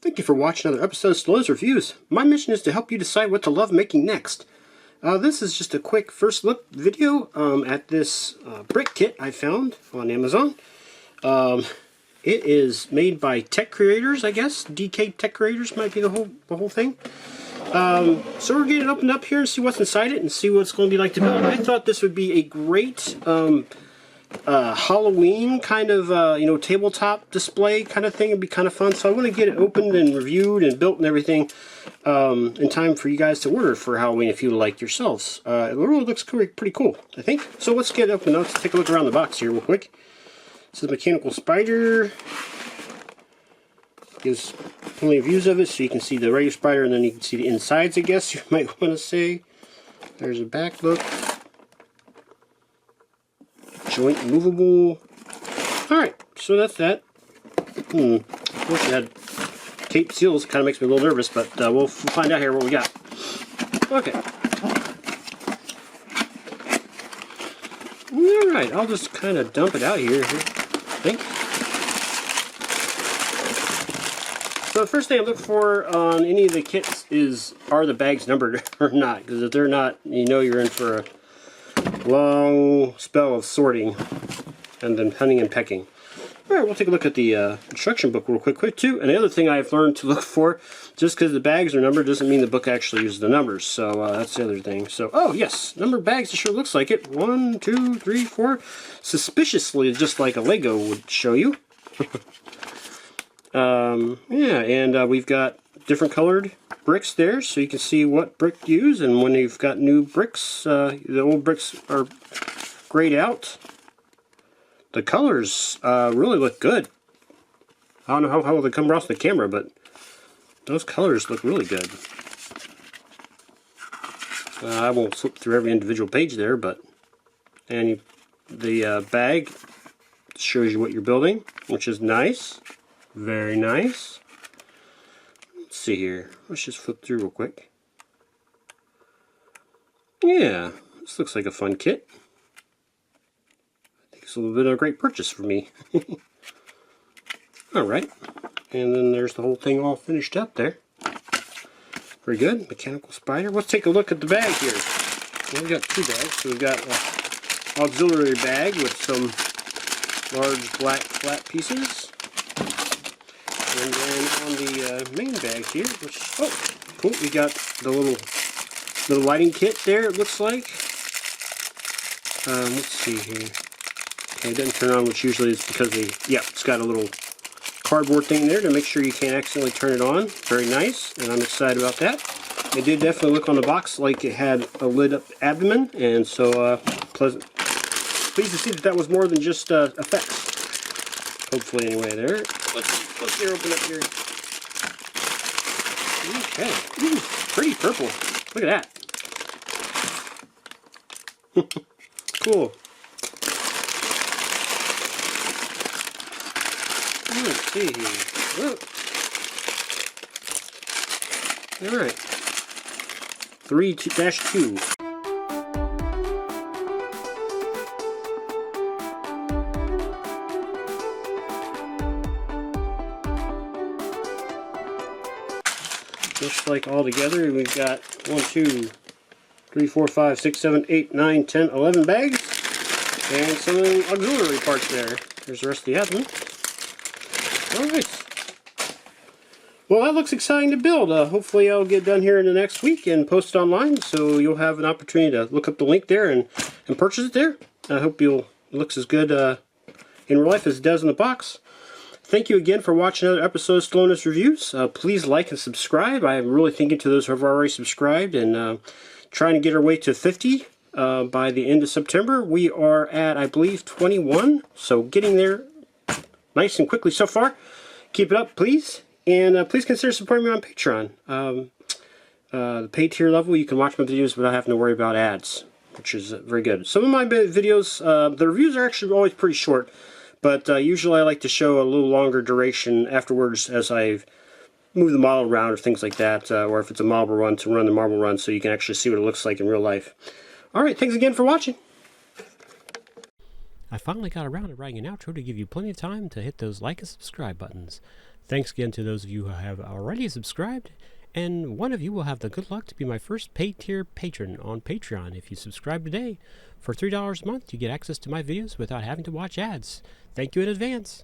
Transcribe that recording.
Thank you for watching another episode of Slows Reviews. My mission is to help you decide what to love making next. This is just a quick first look video at this brick kit I found on Amazon. It is made by Tech Creators, I guess. DK Tech Creators might be the whole thing. So we're getting it opened up here and see what's inside it and see what it's going to be like to build. I thought this would be a great Halloween kind of tabletop display kind of thing. It'd be kind of fun. So I want to get it opened and reviewed and built and everything in time for you guys to order for Halloween if you like yourselves. It really looks pretty cool, I think. So let's get it opened up. Let's take a look around the box here real quick. This is Mechanical Spider. Gives plenty of views of it, so you can see the regular spider and then you can see the insides, I guess you might want to say. There's a back look. Joint movable. Alright, so that's that. Wish it had tape seals. It kind of makes me a little nervous, but we'll find out here what we got. Okay. Alright, I'll just kind of dump it out here, I think. So the first thing I look for on any of the kits is, are the bags numbered or not? Because if they're not, you know you're in for a long spell of sorting and then hunting and pecking. Alright, we'll take a look at the instruction book real quick too. And the other thing I've learned to look for, just because the bags are numbered doesn't mean the book actually uses the numbers. So that's the other thing. So, oh yes, numbered bags, it sure looks like it. 1, 2, 3, 4. Suspiciously just like a Lego would show you. Yeah, and we've got different colored bricks there, so you can see what brick to use, and when you've got new bricks, the old bricks are grayed out. The colors really look good. I don't know how they come across the camera, but those colors look really good. I won't flip through every individual page there, but the bag shows you what you're building, which is nice. Very nice. Let's see here. Let's just flip through real quick. Yeah, this looks like a fun kit. I think it's a little bit of a great purchase for me. Alright. And then there's the whole thing all finished up there. Very good. Mechanical Spider. Let's take a look at the bag here. We've got two bags. So we've got an auxiliary bag with some large black flat pieces. And then on the main bag here, which, oh, cool, we got the little lighting kit there, it looks like. Let's see here. Okay, it doesn't turn on, which usually is because it's got a little cardboard thing there to make sure you can't accidentally turn it on. Very nice, and I'm excited about that. It did definitely look on the box like it had a lit up abdomen, and so pleased to see that was more than just effects. Hopefully, anyway, there. Let's get her open up here. Okay. Ooh, pretty purple. Look at that. Cool. Let's see here. Alright. 3-2. Just like all together, we've got 1, 2, 3, 4, 5, 6, 7, 8, 9, 10, 11 bags, and some auxiliary parts there. There's the rest of the abdomen. Alright. Well, that looks exciting to build. Hopefully I'll get done here in the next week and post it online, so you'll have an opportunity to look up the link there and purchase it there. I hope it looks as good in real life as it does in the box. Thank you again for watching another episode of Slowness Reviews. Please like and subscribe. I am really thinking to those who have already subscribed and trying to get our way to 50 by the end of September. We are at, I believe, 21, so getting there nice and quickly so far. Keep it up, please. And please consider supporting me on Patreon. The paid tier level, you can watch my videos without having to worry about ads, which is very good. Some of my videos, the reviews are actually always pretty short. But usually I like to show a little longer duration afterwards as I move the model around or things like that. Or if it's a marble run, to run the marble run so you can actually see what it looks like in real life. Alright, thanks again for watching. I finally got around to writing an outro to give you plenty of time to hit those like and subscribe buttons. Thanks again to those of you who have already subscribed, and one of you will have the good luck to be my first paid tier patron on Patreon if you subscribe today. For $3 a month, you get access to my videos without having to watch ads. Thank you in advance.